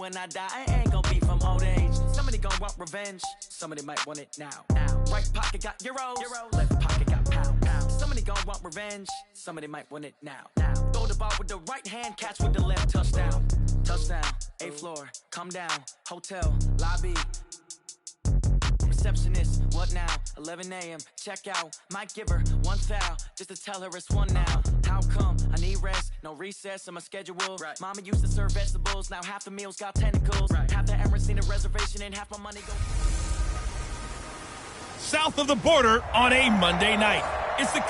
when I die, it ain't gonna be from old age. Somebody gonna want revenge, somebody might want it now. Right pocket got euros, left pocket got pounds. Somebody gonna want revenge, somebody might want it now. Throw the ball with the right hand, catch with the left, touchdown. Touchdown, 8th floor, come down, hotel, lobby. Receptionist, what now? 11 a.m., check out. Might give her one foul, just to tell her it's one now. How come? I need rest, no recess in my schedule. Right. Mama used to serve vegetables, now half the meals got tentacles. Right. Half the Emirates need a reservation and half my money go... South of the border on a Monday night. It's the...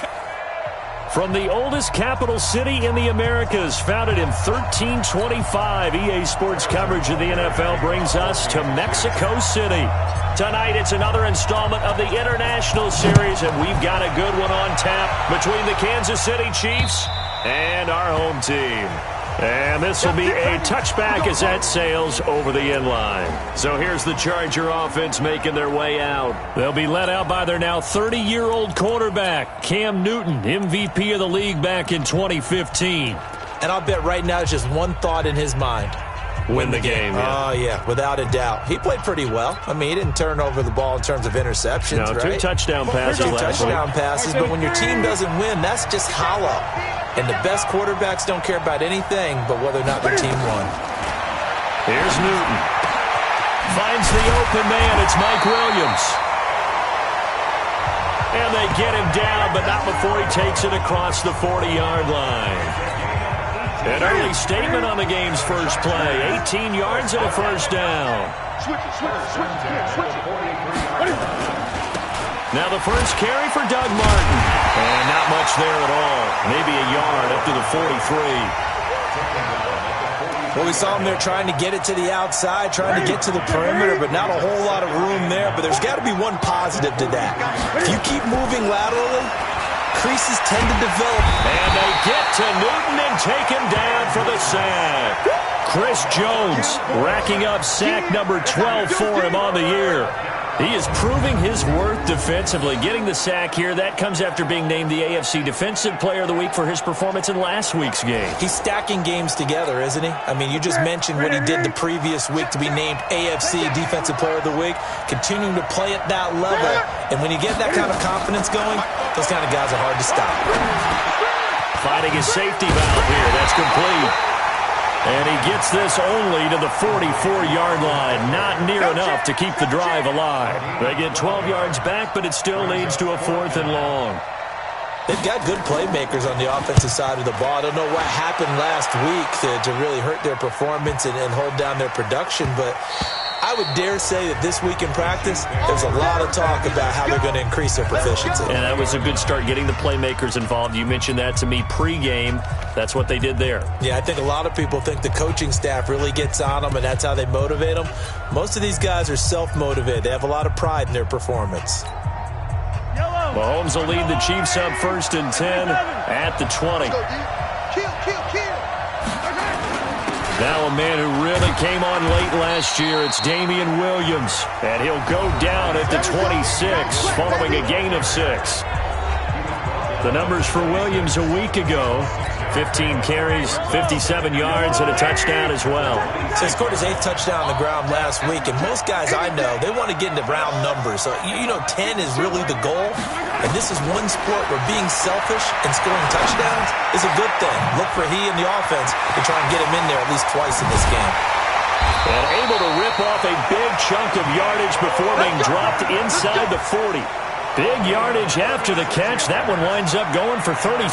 From the oldest capital city in the Americas, founded in 1325, EA Sports coverage of the NFL brings us to Mexico City. Tonight, it's another installment of the International Series, and we've got a good one on tap between the Kansas City Chiefs and our home team. And this will be a touchback as that sails over the inline. So here's the Charger offense making their way out. They'll be led out by their now 30-year-old quarterback, Cam Newton, MVP of the league back in 2015. And I'll bet right now it's just one thought in his mind. Win the game. Yeah. Oh, yeah, without a doubt. He played pretty well. I mean, he didn't turn over the ball in terms of interceptions, no, right? 2 touchdown passes last week. 2 touchdown passes, but when your team doesn't win, that's just hollow. And the best quarterbacks don't care about anything but whether or not their team won. Here's Newton. Finds the open man. It's Mike Williams. And they get him down, but not before he takes it across the 40-yard line. An early statement on the game's first play. 18 yards and a first down. Now the first carry for Doug Martin. And not much there at all. Maybe a yard up to the 43. Well, we saw him there trying to get it to the outside, trying to get to the perimeter, but not a whole lot of room there. But there's got to be one positive to that. If you keep moving laterally, creases tend to develop. And they get to Newton and take him down for the sack. Chris Jones racking up sack number 12 for him on the year. He is proving his worth defensively. Getting the sack here, that comes after being named the AFC Defensive Player of the Week for his performance in last week's game. He's stacking games together, isn't he? I mean, you just mentioned what he did the previous week to be named AFC Defensive Player of the Week, continuing to play at that level. And when you get that kind of confidence going, those kind of guys are hard to stop. Finding his safety valve here. That's complete. And he gets this only to the 44-yard line. Not near enough to keep the drive alive. They get 12 yards back, but it still leads to a 4th and long. They've got good playmakers on the offensive side of the ball. I don't know what happened last week to really hurt their performance and hold down their production, but I would dare say that this week in practice, there's a lot of talk about how they're going to increase their proficiency. And that was a good start, getting the playmakers involved. You mentioned that to me pregame. That's what they did there. Yeah, I think a lot of people think the coaching staff really gets on them, and that's how they motivate them. Most of these guys are self-motivated. They have a lot of pride in their performance. Mahomes will lead the Chiefs up 1st and 10 at the 20. Now a man who really came on late last year, it's Damian Williams. And he'll go down at the 26 following a gain of 6. The numbers for Williams a week ago, 15 carries, 57 yards, and a touchdown as well. So he scored his 8th touchdown on the ground last week, and most guys I know, they want to get into round numbers. So, 10 is really the goal, and this is one sport where being selfish and scoring touchdowns is a good thing. Look for he and the offense to try and get him in there at least twice in this game. And able to rip off a big chunk of yardage before being dropped inside the 40. Big yardage after the catch. That one winds up going for 36.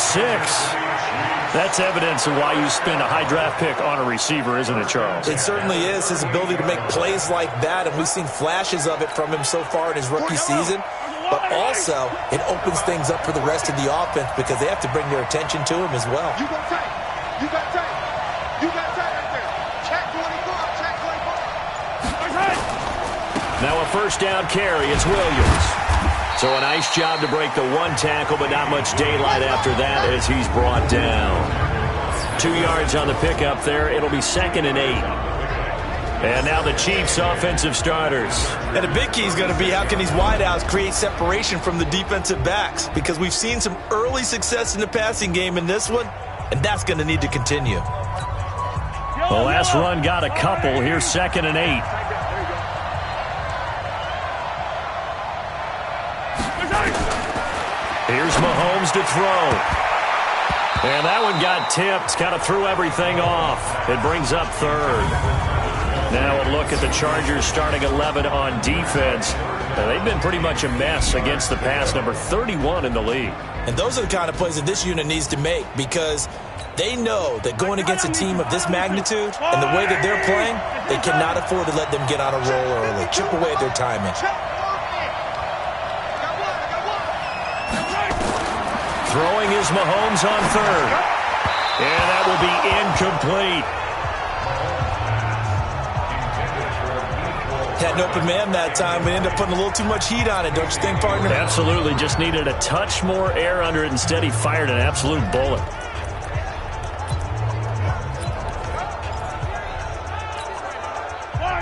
That's evidence of why you spend a high draft pick on a receiver, isn't it, Charles? It certainly is. His ability to make plays like that, and we've seen flashes of it from him so far in his rookie season. But also, it opens things up for the rest of the offense because they have to bring their attention to him as well. You got tight. You got tight. You got tight right there. Check 24. Check 24. Now a first down carry. It's Williams. So a nice job to break the one tackle, but not much daylight after that as he's brought down. 2 yards on the pickup there. It'll be 2nd and 8. And now the Chiefs' offensive starters. And the big key is going to be how can these wideouts create separation from the defensive backs, because we've seen some early success in the passing game in this one, and that's going to need to continue. The last run got a couple. Here's 2nd and 8. Here's Mahomes to throw. And that one got tipped. Kind of threw everything off. It brings up 3rd. Now a look at the Chargers starting 11 on defense. They've been pretty much a mess against the pass, number 31 in the league. And those are the kind of plays that this unit needs to make, because they know that going against a team of this magnitude and the way that they're playing, they cannot afford to let them get on a roll early. Chip away at their timing. Throwing is Mahomes on 3rd. And that will be incomplete. Had an open man that time. We ended up putting a little too much heat on it, don't you think, partner? Absolutely. Just needed a touch more air under it. Instead, he fired an absolute bullet.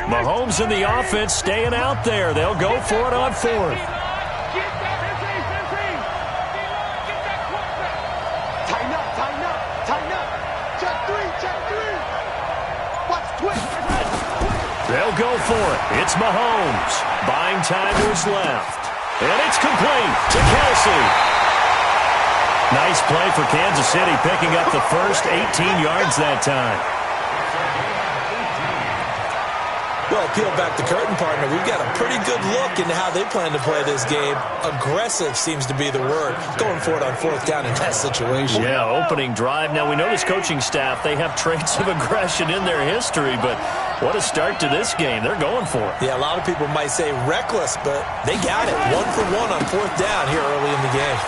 Mahomes in the offense staying out there. They'll go for it on 4th. They'll go for it. It's Mahomes. Buying time to his left. And it's complete to Kelsey. Nice play for Kansas City, picking up the first 18 yards that time. Well, peel back the curtain, partner. We've got a pretty good look into how they plan to play this game. Aggressive seems to be the word. Going for it on 4th down in that situation. Yeah, opening drive. Now, we know this coaching staff, they have traits of aggression in their history, but what a start to this game. They're going for it. Yeah, a lot of people might say reckless, but they got it. 1 for 1 on 4th down here early in the game.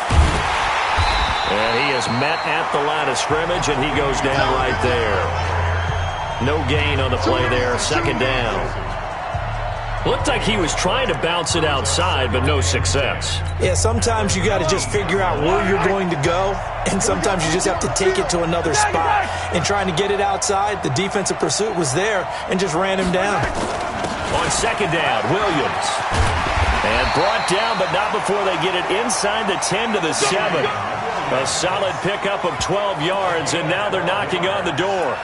And he is met at the line of scrimmage, and he goes down right there. No gain on the play there. 2nd down. Looked like he was trying to bounce it outside, but no success. Yeah, sometimes you got to just figure out where you're going to go, and sometimes you just have to take it to another spot. And trying to get it outside, the defensive pursuit was there and just ran him down. On 2nd down, Williams. And brought down, but not before they get it inside the 10 to the 7. A solid pickup of 12 yards, and now they're knocking on the door.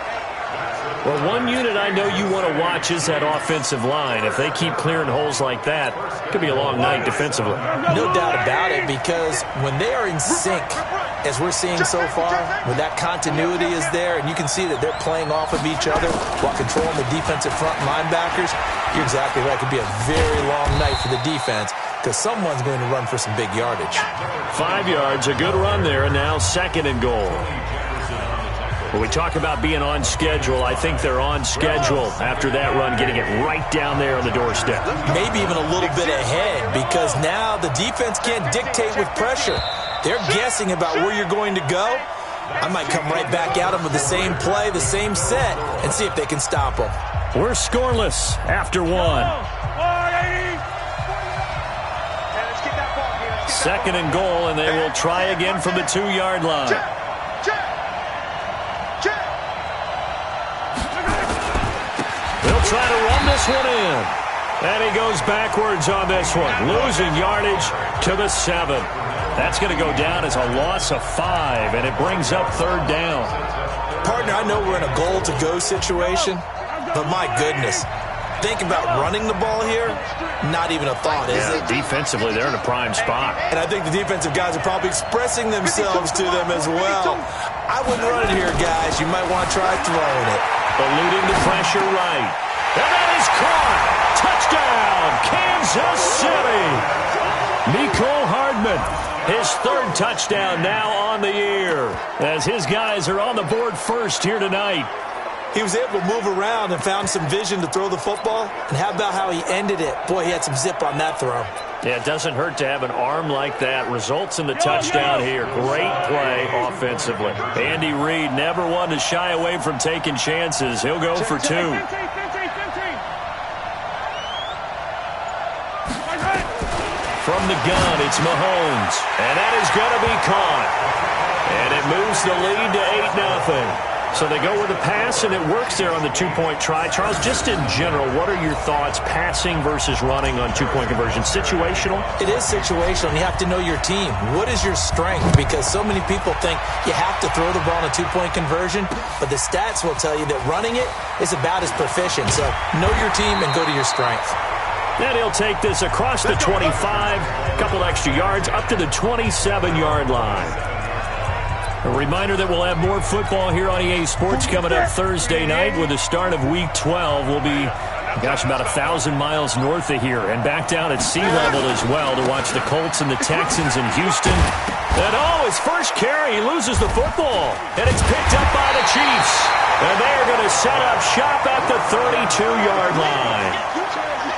Well, one unit I know you want to watch is that offensive line. If they keep clearing holes like that, it could be a long night defensively. No doubt about it, because when they are in sync, as we're seeing so far, when that continuity is there, and you can see that they're playing off of each other while controlling the defensive front linebackers, you're exactly right. It could be a very long night for the defense, because someone's going to run for some big yardage. 5 yards, a good run there, and now 2nd and goal. When we talk about being on schedule, I think they're on schedule after that run, getting it right down there on the doorstep. Maybe even a little bit ahead, because now the defense can't dictate with pressure. They're guessing about where you're going to go. I might come right back at them with the same play, the same set, and see if they can stop them. We're scoreless after 1. 2nd and goal, and they will try again from the 2-yard line. They'll try to run this one in. And he goes backwards on this one, losing yardage to the 7. That's going to go down as a loss of 5, and it brings up 3rd down. Partner, I know we're in a goal-to-go situation, but my goodness, think about running the ball here, not even a thought, is it? Defensively, they're in a prime spot. And I think the defensive guys are probably expressing themselves to them as well. I wouldn't run it here, guys. You might want to try throwing it. Eluding the pressure right. And that is caught. Touchdown, Kansas City. Mecole Hardman, his 3rd touchdown now on the year, as his guys are on the board first here tonight. He was able to move around and found some vision to throw the football. And how about how he ended it? Boy, he had some zip on that throw. Yeah, it doesn't hurt to have an arm like that. Results in the touchdown here. Great play offensively. Andy Reid never one to shy away from taking chances. He'll go for 2. From the gun, it's Mahomes. And that is going to be caught. And it moves the lead to 8-0. So they go with a pass, and it works there on the two-point try. Charles, just in general, what are your thoughts passing versus running on two-point conversion? Situational? It is situational. You have to know your team. What is your strength? Because so many people think you have to throw the ball in a two-point conversion, but the stats will tell you that running it is about as proficient. So know your team and go to your strength. And he'll take this across the 25, a couple extra yards, up to the 27-yard line. A reminder that we'll have more football here on EA Sports coming up Thursday night with the start of Week 12. We'll be, about 1,000 miles north of here and back down at sea level as well to watch the Colts and the Texans in Houston. And his first carry, he loses the football. And it's picked up by the Chiefs. And they're going to set up shop at the 32-yard line.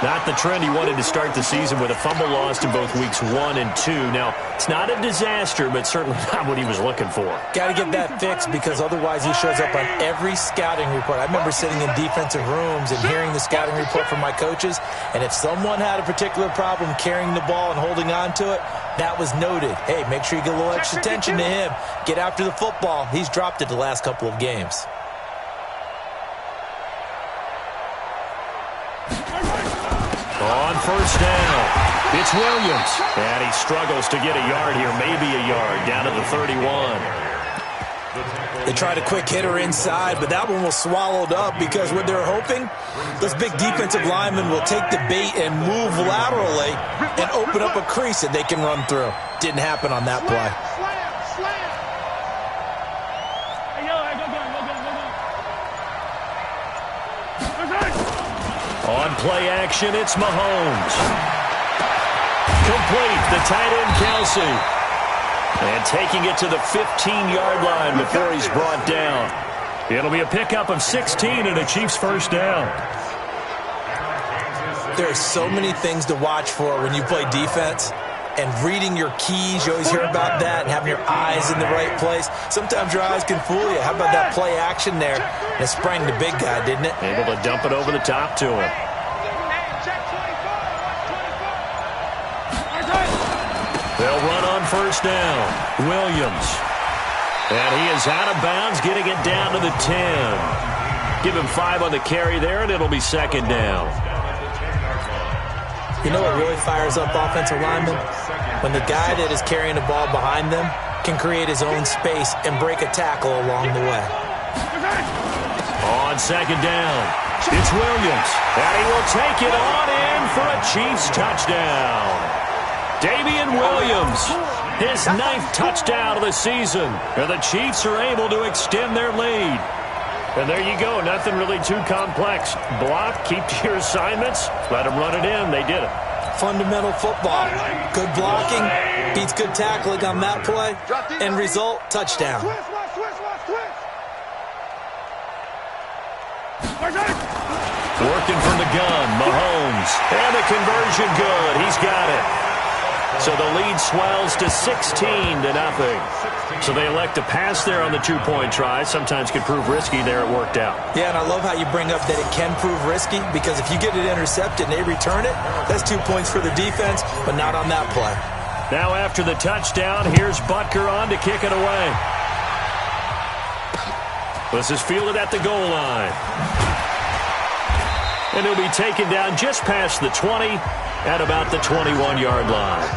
Not the trend he wanted to start the season with a fumble lost in both weeks 1 and 2. Now, it's not a disaster, but certainly not what he was looking for. Got to get that fixed because otherwise he shows up on every scouting report. I remember sitting in defensive rooms and hearing the scouting report from my coaches, and if someone had a particular problem carrying the ball and holding on to it, that was noted. Hey, make sure you get a little extra attention to him. Get after the football. He's dropped it the last couple of games. On first down, it's Williams. And he struggles to get a yard here, maybe a yard, down to the 31. They tried a quick hitter inside, but that one was swallowed up because what they're hoping, those big defensive linemen will take the bait and move laterally and open up a crease that they can run through. Didn't happen on that play. On play action, it's Mahomes. Complete, the tight end Kelsey. And taking it to the 15-yard line before he's brought down. It'll be a pickup of 16 and a Chiefs first down. There are so many things to watch for when you play defense. And reading your keys, you always hear about that, and having your eyes in the right place. Sometimes your eyes can fool you. How about that play action there? And it sprang the big guy, didn't it? Able to dump it over the top to him. They'll run on first down. Williams. And he is out of bounds, getting it down to the 10. Give him 5 on the carry there, and it'll be second down. You know what really fires up offensive linemen? When the guy that is carrying the ball behind them can create his own space and break a tackle along the way. On second down, it's Williams. And he will take it on in for a Chiefs touchdown. Damian Williams, his 9th touchdown of the season. And the Chiefs are able to extend their lead. And there you go. Nothing really too complex. Block, keep to your assignments, let them run it in. They did it. Fundamental football. Good blocking beats good tackling on that play. End result, touchdown. Working from the gun, Mahomes. And the conversion good. He's got it. So the lead swells to 16-0. So they elect to pass there on the two-point try. Sometimes can prove risky. There it worked out. Yeah, and I love how you bring up that it can prove risky because if you get it intercepted and they return it, that's 2 points for the defense, but not on that play. Now after the touchdown, here's Butker on to kick it away. This is fielded at the goal line. And he'll be taken down just past the 20 at about the 21-yard line.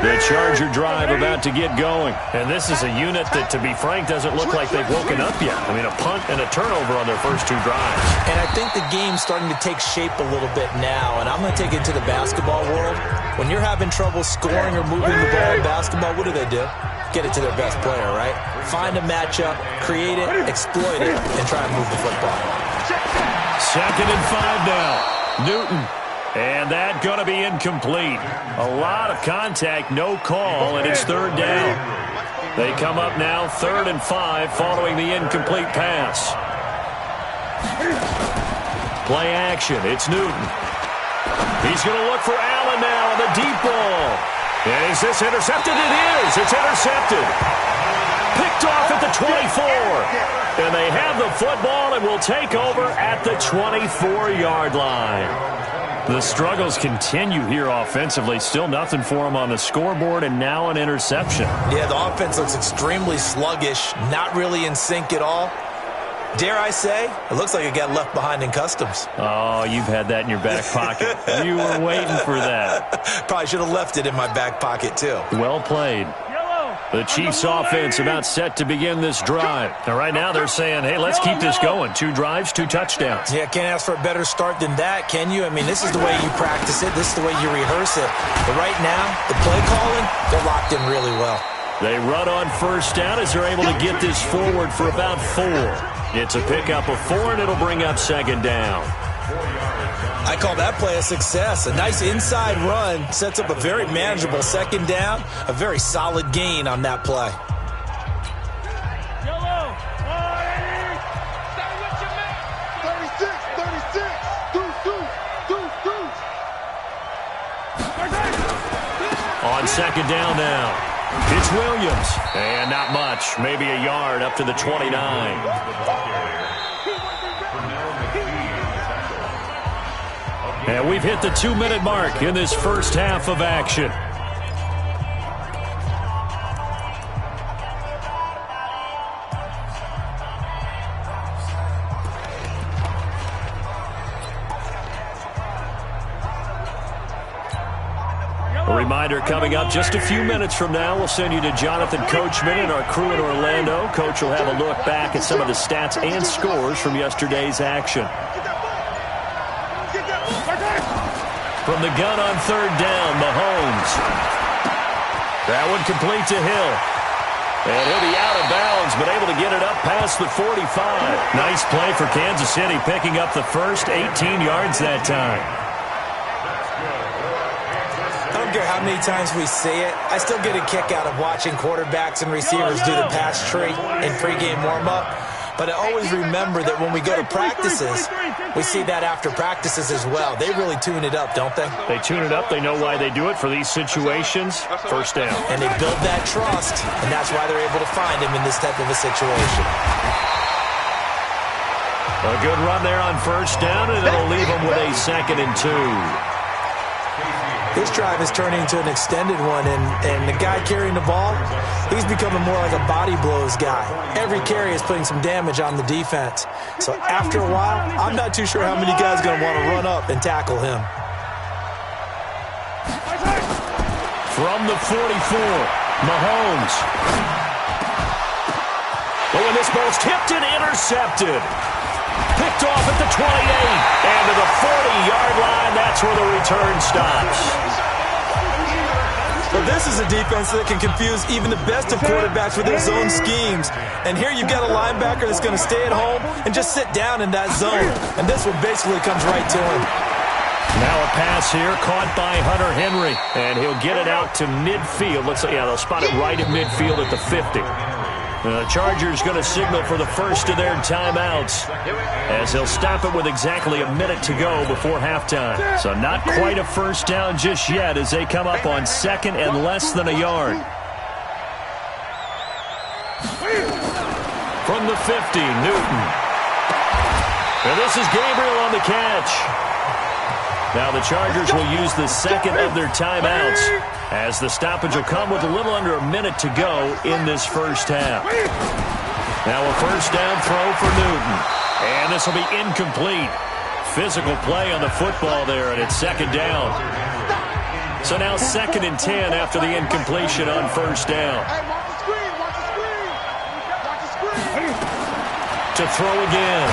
The Charger drive about to get going. And this is a unit that, to be frank, doesn't look like they've woken up yet. I mean, a punt and a turnover on their first 2 drives. And I think the game's starting to take shape a little bit now. And I'm going to take it to the basketball world. When you're having trouble scoring or moving the ball in basketball, what do? Get it to their best player, right? Find a matchup, create it, exploit it, and try and move the football. 2nd and 5 now. Newton. And that going to be incomplete. A lot of contact, no call, and it's 3rd down. They come up now 3rd and 5 following the incomplete pass. Play action, it's Newton. He's going to look for Allen now on the deep ball. And is this intercepted? It is. It's intercepted. Picked off at the 24. And they have the football and will take over at the 24-yard line. The struggles continue here offensively. Still nothing for them on the scoreboard, and now an interception. Yeah, the offense looks extremely sluggish, not really in sync at all. Dare I say, it looks like it got left behind in customs. Oh, you've had that in your back pocket. You were waiting for that. Probably should have left it in my back pocket, too. Well played. The Chiefs offense about set to begin this drive. Now, right now they're saying, hey, let's keep this going. 2 drives, 2 touchdowns. Yeah, can't ask for a better start than that, can you? I mean, this is the way you practice it. This is the way you rehearse it. But right now, the play calling, they're locked in really well. They run on first down as they're able to get this forward for about 4. It's a pickup of 4, and it'll bring up second down. I call that play a success. A nice inside run sets up a very manageable second down, a very solid gain on that play. Yellow. 36. On second down now, it's Williams. And not much, maybe a yard up to the 29. And we've hit the 2-minute mark in this first half of action. A reminder coming up just a few minutes from now, we'll send you to Jonathan Coachman and our crew in Orlando. Coach will have a look back at some of the stats and scores from yesterday's action. From the gun on third down, Mahomes. That one complete to Hill. And he'll be out of bounds, but able to get it up past the 45. Nice play for Kansas City, picking up the first 18 yards that time. I don't care how many times we see it, I still get a kick out of watching quarterbacks and receivers do the pass tree in pregame warm-up. But I always remember that when we go to practices, we see that after practices as well. They really tune it up, don't they? They tune it up. They know why they do it for these situations. First down. And they build that trust, and that's why they're able to find him in this type of a situation. A good run there on first down, and it'll leave them with a 2nd and 2. This drive is turning into an extended one, and the guy carrying the ball, he's becoming more like a body blows guy. Every carry is putting some damage on the defense. So after a while, I'm not too sure how many guys are going to want to run up and tackle him. From the 44, Mahomes. Oh, and this ball's tipped and intercepted. Picked off at the 28, and to the 40-yard line, that's where the return stops. Well, this is a defense that can confuse even the best of quarterbacks with their zone schemes. And here you've got a linebacker that's going to stay at home and just sit down in that zone. And this one basically comes right to him. Now a pass here caught by Hunter Henry, and he'll get it out to midfield. Looks like, yeah, they'll spot it right at midfield at the 50. The Chargers going to signal for the first of their timeouts as they'll stop it with exactly a minute to go before halftime. So not quite a first down just yet as they come up on 2nd and less than a yard. From the 50, Newton. And this is Gabriel on the catch. Now the Chargers will use the 2nd of their timeouts as the stoppage will come with a little under a minute to go in this first half. Now a first down throw for Newton. And this will be incomplete. Physical play on the football there, and it's 2nd down. So now 2nd and 10 after the incompletion on first down. To throw again.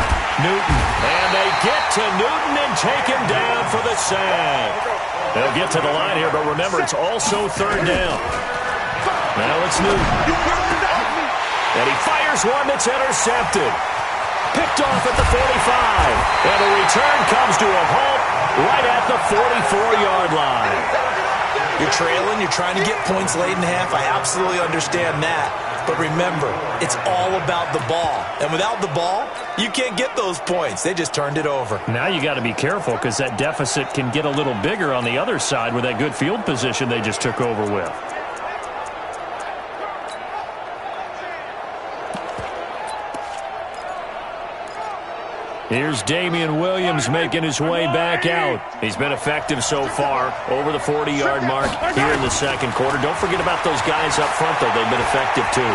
Newton. And they get to Newton and take him down for the sack. They'll get to the line here, but remember, it's also 3rd down. Now it's Newton. And he fires one that's intercepted. Picked off at the 45. And the return comes to a halt right at the 44-yard line. You're trailing, you're trying to get points late in half. I absolutely understand that. But remember, it's all about the ball. And without the ball, you can't get those points. They just turned it over. Now you got to be careful because that deficit can get a little bigger on the other side with that good field position they just took over with. Here's Damian Williams making his way back out. He's been effective so far, over the 40-yard mark here in the second quarter. Don't forget about those guys up front, though. They've been effective, too.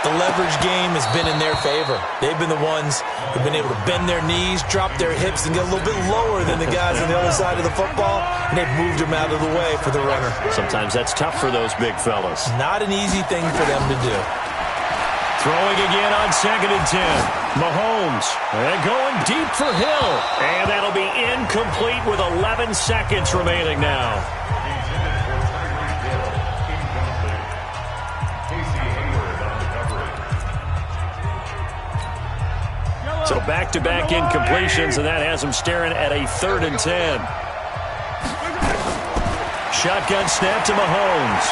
The leverage game has been in their favor. They've been the ones who've been able to bend their knees, drop their hips, and get a little bit lower than the guys on the other side of the football, and they've moved them out of the way for the runner. Sometimes that's tough for those big fellas. Not an easy thing for them to do. Throwing again on 2nd and 10. Mahomes, and going deep for Hill. And that'll be incomplete with 11 seconds remaining now. So back-to-back incompletions, and that has him staring at a 3rd and 10. Shotgun snap to Mahomes.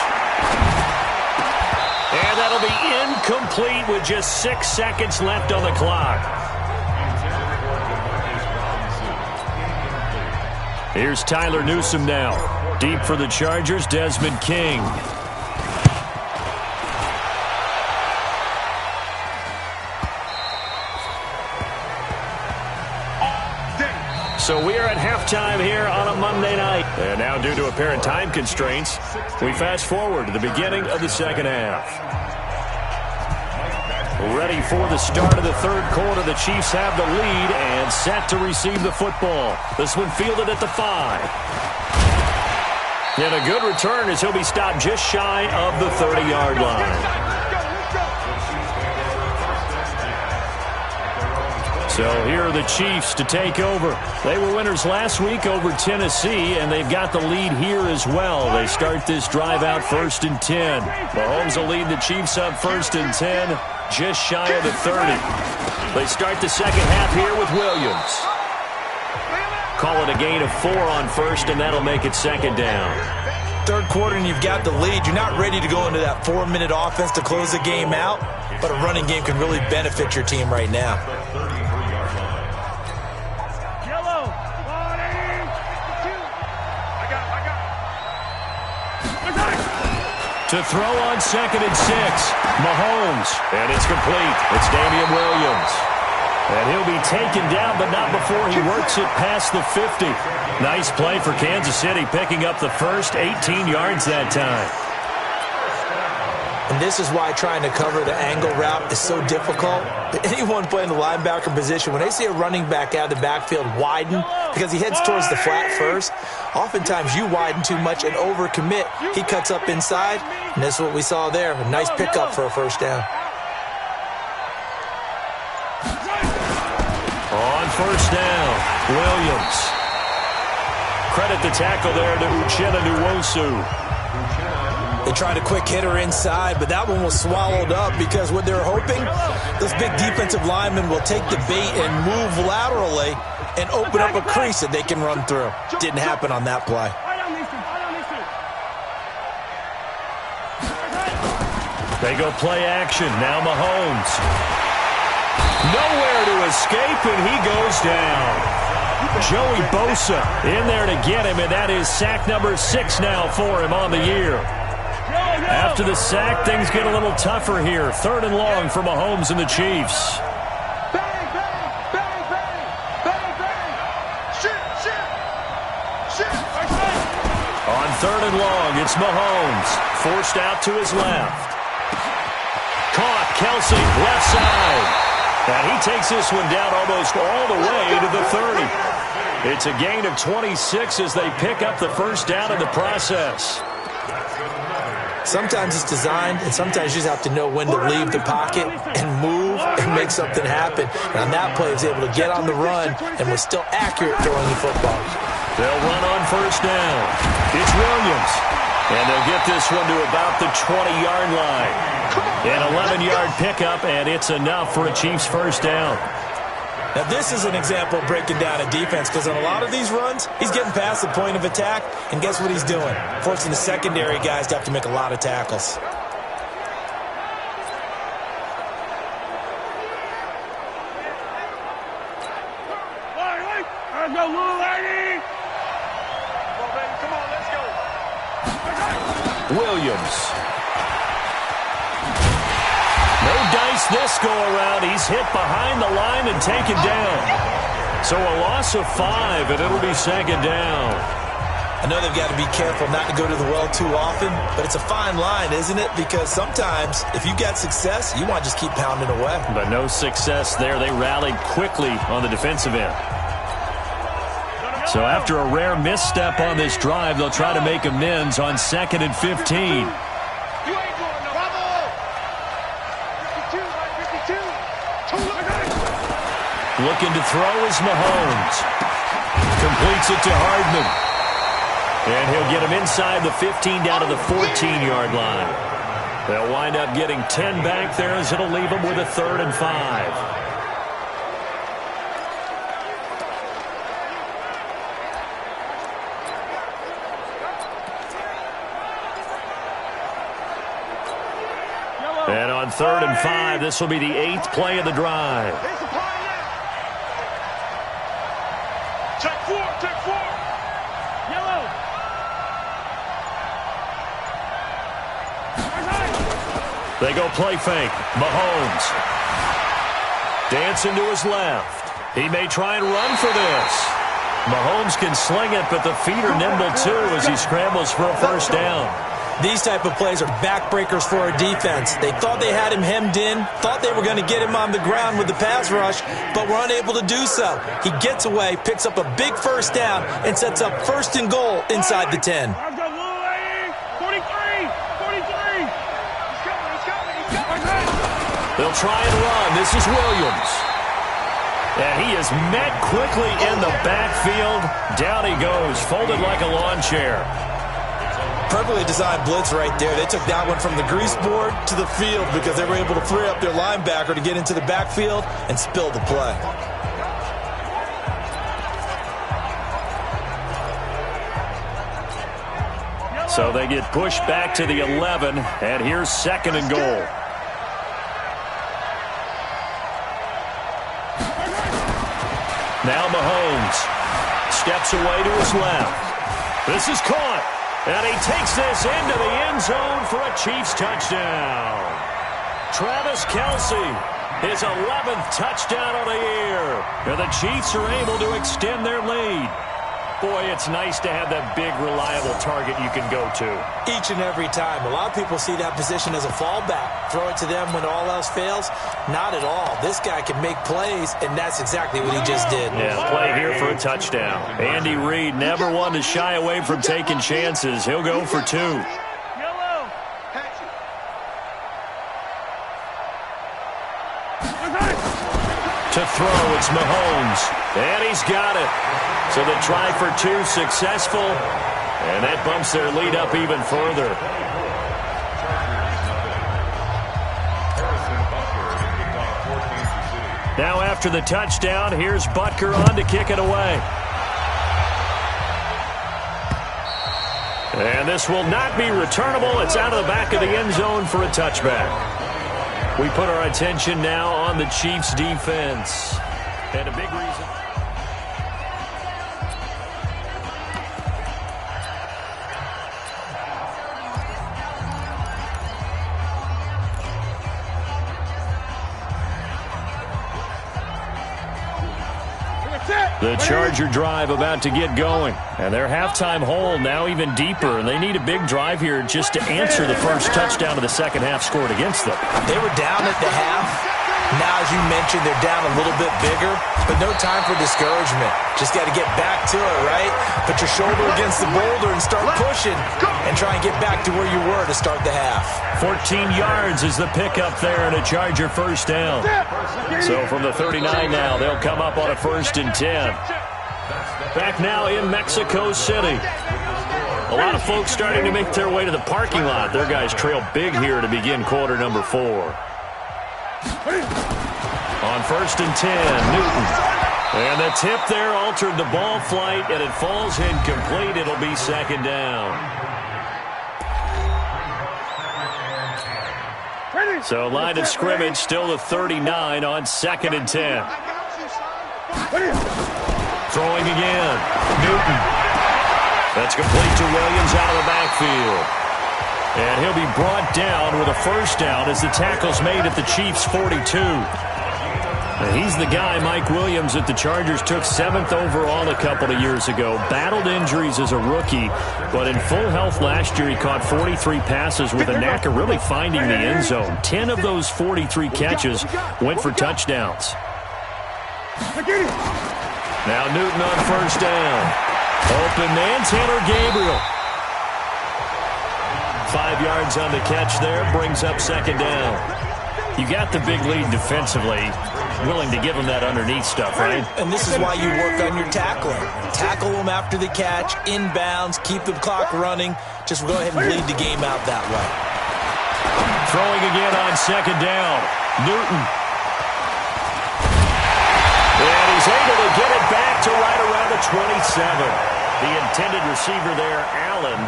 And that'll be incomplete with just 6 seconds left on the clock. Here's Tyler Newsome now. Deep for the Chargers, Desmond King. So we are at halftime here on a Monday night. And now, due to apparent time constraints, we fast forward to the beginning of the second half. Ready for the start of the third quarter. The Chiefs have the lead and set to receive the football. This one fielded at the 5. And a good return as he'll be stopped just shy of the 30-yard line. So here are the Chiefs to take over. They were winners last week over Tennessee, and they've got the lead here as well. They start this drive out 1st and 10. Mahomes will lead the Chiefs up 1st and 10, just shy of the 30. They start the second half here with Williams. Call it a gain of 4 on 1st, and that'll make it 2nd down. Third quarter and you've got the lead. You're not ready to go into that 4-minute offense to close the game out, but a running game can really benefit your team right now. To throw on 2nd and 6. Mahomes. And it's complete. It's Damian Williams. And he'll be taken down, but not before he works it past the 50. Nice play for Kansas City, picking up the first 18 yards that time. And this is why trying to cover the angle route is so difficult. Anyone playing the linebacker position, when they see a running back out of the backfield widen, because he heads towards the flat first, oftentimes you widen too much and overcommit. He cuts up inside, and this is what we saw there. A nice pickup for a 1st down. On 1st down, Williams. Credit the tackle there to Uchenna Nwosu. They tried a quick hitter inside, but that one was swallowed up because what they're hoping, those big defensive linemen will take the bait and move laterally and open up a crease that they can run through. Didn't happen on that play. They go play action. Now Mahomes. Nowhere to escape, and he goes down. Joey Bosa in there to get him, and that is sack number 6 now for him on the year. After the sack, things get a little tougher here. 3rd and long for Mahomes and the Chiefs. Bang, bang, bang, bang, bang, bang. Shit. On 3rd and long, it's Mahomes. Forced out to his left. Caught, Kelsey, left side. And he takes this one down almost all the way to the 30. It's a gain of 26 as they pick up the 1st down in the process. Sometimes it's designed, and sometimes you just have to know when to leave the pocket and move and make something happen. And on that play, he was able to get on the run and was still accurate throwing the football. They'll run on 1st down. It's Williams. And they'll get this one to about the 20-yard line. An 11-yard pickup, and it's enough for a Chiefs 1st down. Now, this is an example of breaking down a defense, because on a lot of these runs, he's getting past the point of attack, and guess what he's doing? Forcing the secondary guys to have to make a lot of tackles. Let's go, little lady! Come on, baby, come on, let's go. Williams. No dice Missed this go-around. He's hit behind the line and taken down. So a loss of 5, and it'll be second down. I know they've got to be careful not to go to the well too often, but it's a fine line, isn't it? Because sometimes if you got success, you want to just keep pounding away. But no success there. They rallied quickly on the defensive end. So after a rare misstep on this drive, they'll try to make amends on 2nd and 15. Looking to throw is Mahomes. Completes it to Hardman. And he'll get him inside the 15 down to the 14-yard line. They'll wind up getting 10 back there as it'll leave them with a 3rd and 5. And on 3rd and 5, this will be the 8th play of the drive. Check 4, check 4. Yellow. They go play fake. Mahomes. Dancing to his left. He may try and run for this. Mahomes can sling it, but the feet are nimble too as he scrambles for a first down. These type of plays are backbreakers for our defense. They thought they had him hemmed in, thought they were going to get him on the ground with the pass rush, but were unable to do so. He gets away, picks up a big first down, and sets up 1st and goal inside the 10. 43. They'll try and run. This is Williams. And he is met quickly in the backfield. Down he goes, folded like a lawn chair. Perfectly designed blitz right there. They took that one from the grease board to the field because they were able to free up their linebacker to get into the backfield and spill the play. So they get pushed back to the 11, and here's 2nd and goal. Now Mahomes steps away to his left. This is caught. And he takes this into the end zone for a Chiefs touchdown. Travis Kelce, his 11th touchdown of the year. And the Chiefs are able to extend their lead. Boy, it's nice to have that big, reliable target you can go to. Each and every time. A lot of people see that position as a fallback. Throw it to them when all else fails. Not at all. This guy can make plays, and that's exactly what he just did. Yeah, play here for a touchdown. Andy Reid never one to shy away from taking chances. He'll go for 2. To throw, it's Mahomes. And he's got it. So the try for 2 successful. And that bumps their lead up even further. Now after the touchdown, here's Butker on to kick it away. And this will not be returnable. It's out of the back of the end zone for a touchback. We put our attention now on the Chiefs' defense. And a big reason. The Charger drive about to get going. And their halftime hole now even deeper. And they need a big drive here just to answer the first touchdown of the second half scored against them. They were down at the half. Now, as you mentioned, they're down a little bit bigger, but no time for discouragement. Just got to get back to it, right? Put your shoulder against the boulder and start pushing and try and get back to where you were to start the half. 14 yards is the pickup there and a Charger first down. So from the 39 now, they'll come up on a 1st and 10. Back now in Mexico City. A lot of folks starting to make their way to the parking lot. Their guys trail big here to begin quarter number 4. On 1st and 10, Newton. And the tip there altered the ball flight, and it falls incomplete. It'll be 2nd down. So line of scrimmage still the 39 on 2nd and 10. Throwing again. Newton. That's complete to Williams out of the backfield. And he'll be brought down with a first down as the tackle's made at the Chiefs' 42. And he's the guy, Mike Williams, that the Chargers took 7th overall a couple of years ago. Battled injuries as a rookie, but in full health last year, he caught 43 passes with a knack of really finding the end zone. 10 of those 43 catches went for touchdowns. Now Newton on first down. Open man, Taylor Gabriel. 5 yards on the catch there, brings up second down. You got the big lead defensively, willing to give them that underneath stuff, right? And this is why you work on your tackling. Tackle them after the catch, inbounds, keep the clock running. Just go ahead and bleed the game out that way. Throwing again on second down. Newton. And he's able to get it back to right around the 27. The intended receiver there, Allen.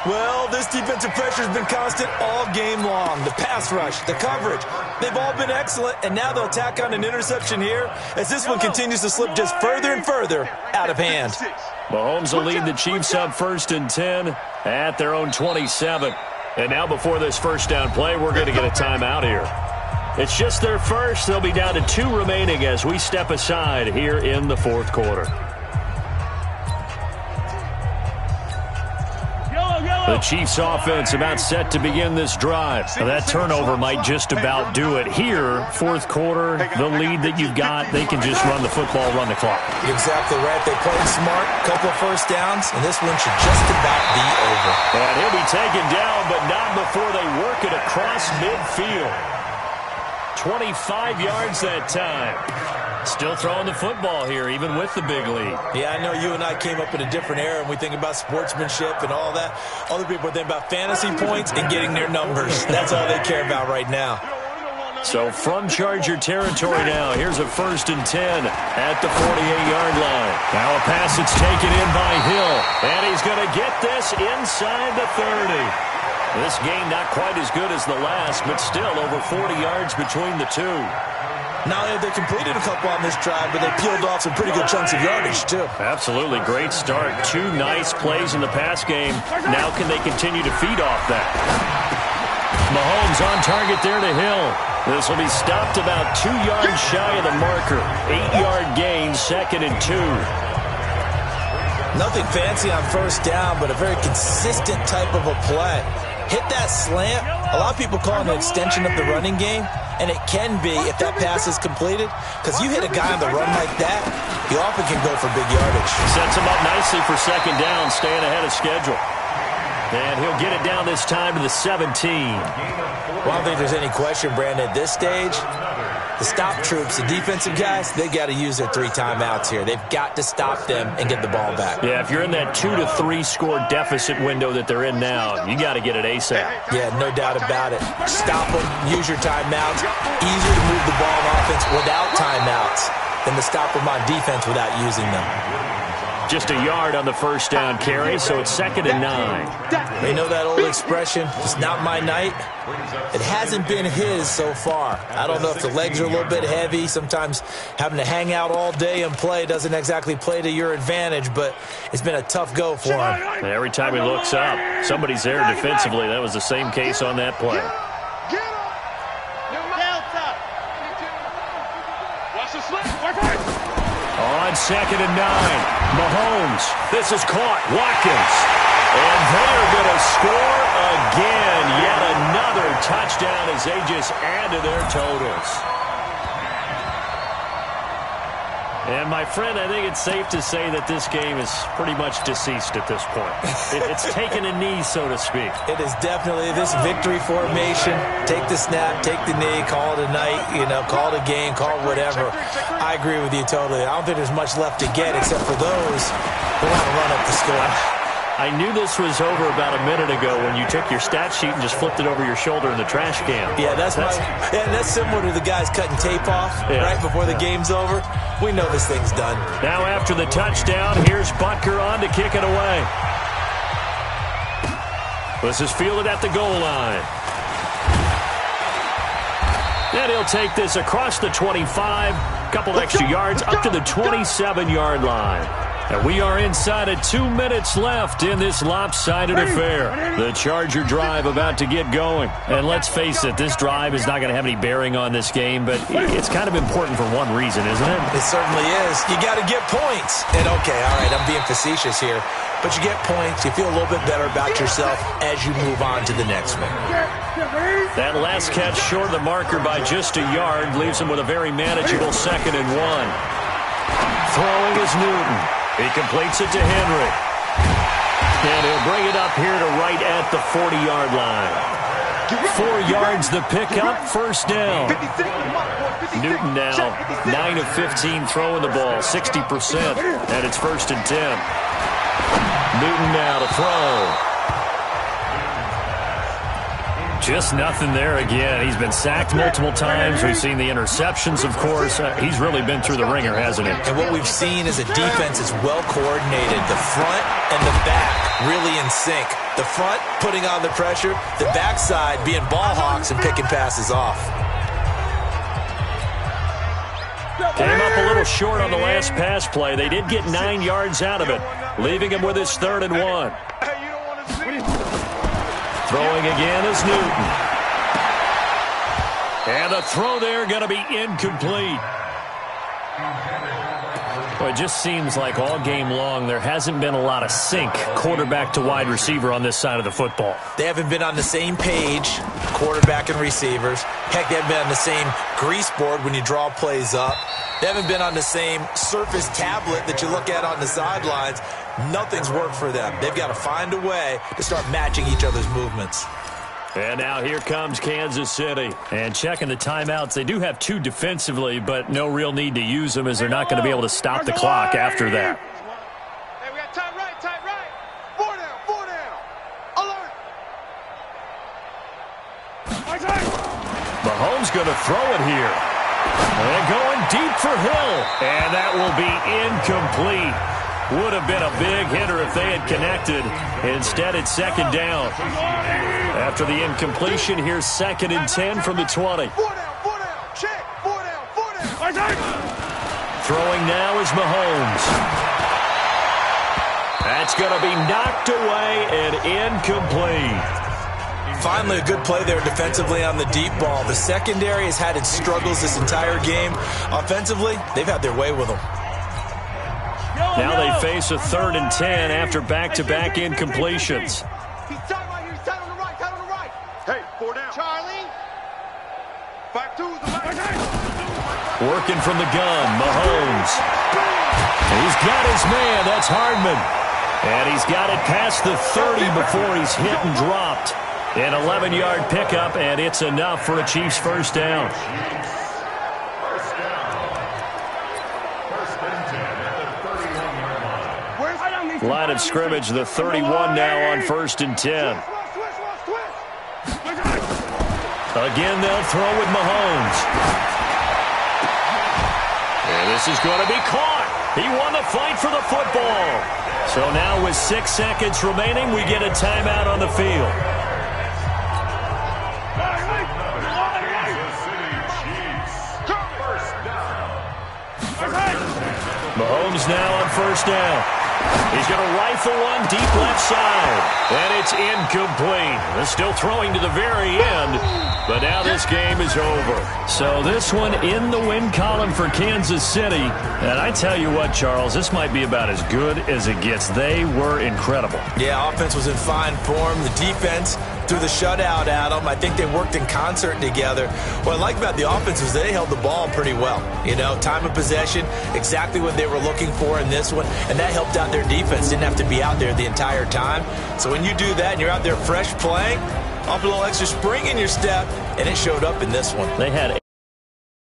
Well, this defensive pressure has been constant all game long. The pass rush, the coverage, they've all been excellent, and now they'll tack on an interception here as this one continues to slip just further and further out of hand. Mahomes will lead the Chiefs up 1st and 10 at their own 27. And now before this first down play, we're going to get a timeout here. It's just their first. They'll be down to 2 remaining as we step aside here in the 4th quarter. The Chiefs offense about set to begin this drive. Now, that turnover might just about do it. Here, 4th quarter, the lead that you've got, they can just run the football, run the clock. Exactly right. They played smart, couple of first downs, and this one should just about be over. And he'll be taken down, but not before they work it across midfield. 25 yards that time. Still throwing the football here, even with the big lead. Yeah, I know you and I came up in a different era, and we think about sportsmanship and all that. Other people think about fantasy points and getting their numbers. That's all they care about right now. So from Charger territory now, here's a 1st and 10 at the 48-yard line. Now a pass that's taken in by Hill, and he's going to get this inside the 30. This game not quite as good as the last, but still over 40 yards between the two. Not only have they completed a couple on this drive, but they peeled off some pretty good chunks of yardage, too. Absolutely. Great start. 2 nice plays in the pass game. Now can they continue to feed off that? Mahomes on target there to Hill. This will be stopped about 2 yards shy of the marker. 8-yard gain, 2nd and 2. Nothing fancy on first down, but a very consistent type of a play. Hit that slant. A lot of people call it an extension of the running game, and it can be if that pass is completed, because you hit a guy on the run like that, he often can go for big yardage. Sets him up nicely for second down, staying ahead of schedule. And he'll get it down this time to the 17. Well, I don't think there's any question, Brandon, at this stage, the stop troops, the defensive guys, they got to use their 3 timeouts here. They've got to stop them and get the ball back. Yeah, if you're in that 2 to 3 score deficit window that they're in now, you got to get it ASAP. Yeah, no doubt about it. Stop them, use your timeouts. Easier to move the ball on offense without timeouts than to stop them on defense without using them. Just a yard on the first down carry, so it's 2nd and 9. You know that old expression, it's not my night? It hasn't been his so far. I don't know if the legs are a little bit heavy. Sometimes having to hang out all day and play doesn't exactly play to your advantage, but it's been a tough go for him. And every time he looks up, somebody's there defensively. That was the same case on that play. On 2nd and 9, Mahomes. This is caught. Watkins. And they're going to score again. Yet another touchdown as they just add to their totals. And, my friend, I think it's safe to say that this game is pretty much deceased at this point. It's taken a knee, so to speak. It is definitely this victory formation. Take the snap, take the knee, call it a night, call it a game, call it whatever. I agree with you totally. I don't think there's much left to get except for those who want to run up the score. I knew this was over about a minute ago when you took your stat sheet and just flipped it over your shoulder in the trash can. Yeah, that's similar to the guys cutting tape off right before the game's over. We know this thing's done. Now after the touchdown, here's Butker on to kick it away. This is fielded at the goal line. Then he'll take this across the 25, couple extra yards up to the 27-yard line. And we are inside of 2 minutes left in this lopsided affair. The Charger drive about to get going. And let's face it, this drive is not going to have any bearing on this game, but it's kind of important for one reason, isn't it? It certainly is. You got to get points. And okay, all right, I'm being facetious here, but you get points, you feel a little bit better about yourself as you move on to the next one. That last catch short of the marker by just a yard leaves him with a very manageable 2nd and 1. Throwing is Newton. He completes it to Henry. And he'll bring it up here to right at the 40-yard line. 4 yards the pickup, first down. Newton now 9 of 15 throwing the ball, 60%. And it's 1st and 10. Newton now to throw. Just nothing there again. He's been sacked multiple times. We've seen the interceptions, of course. He's really been through the ringer, hasn't he? And what we've seen is a defense that's well coordinated. The front and the back really in sync. The front putting on the pressure, the backside being ball hawks and picking passes off. Came up a little short on the last pass play. They did get 9 yards out of it, leaving him with his 3rd and 1. Throwing again is Newton. And the throw there going to be incomplete. Well, it just seems like all game long there hasn't been a lot of sync quarterback to wide receiver on this side of the football. They haven't been on the same page, quarterback and receivers. Heck, they haven't been on the same grease board when you draw plays up. They haven't been on the same Surface tablet that you look at on the sidelines. Nothing's worked for them. They've got to find a way to start matching each other's movements. And now here comes Kansas City. And checking the timeouts, they do have 2 defensively, but no real need to use them as they're not going to be able to stop the clock after that. Hey, we got tight right. 4 down. Alert. Mahomes going to throw it here. And going deep for Hill. And that will be incomplete. Would have been a big hitter if they had connected. Instead, it's 2nd down. After the incompletion, here's 2nd and 10 from the 20. 4 down. Check. 4 down. Throwing now is Mahomes. That's going to be knocked away and incomplete. Finally, a good play there defensively on the deep ball. The secondary has had its struggles this entire game. Offensively, they've had their way with them. Now they face a 3rd and 10 after back-to-back incompletions. He's tight right here. He's tight on the right. Hey, 4 down. Charlie. Back to the left. Working from the gun, Mahomes. He's got his man. That's Hardman. And he's got it past the 30 before he's hit and dropped. An 11-yard pickup, and it's enough for a Chiefs first down. Line of scrimmage, the 31 now on 1st and 10. Again, they'll throw with Mahomes. And this is going to be caught. He won the fight for the football. So now with 6 seconds remaining, we get a timeout on the field. Mahomes now on 1st down. He's going to rifle one deep left side. And it's incomplete. They're still throwing to the very end. But now this game is over. So this one in the win column for Kansas City. And I tell you what, Charles, this might be about as good as it gets. They were incredible. Yeah, offense was in fine form. The defense threw the shutout at them. I think they worked in concert together. What I like about the offense is they held the ball pretty well. You know, time of possession, exactly what they were looking for in this one. And that helped out their defense. Didn't have to be out there the entire time. So when you do that and you're out there fresh playing, up a little extra spring in your step, and it showed up in this one. They had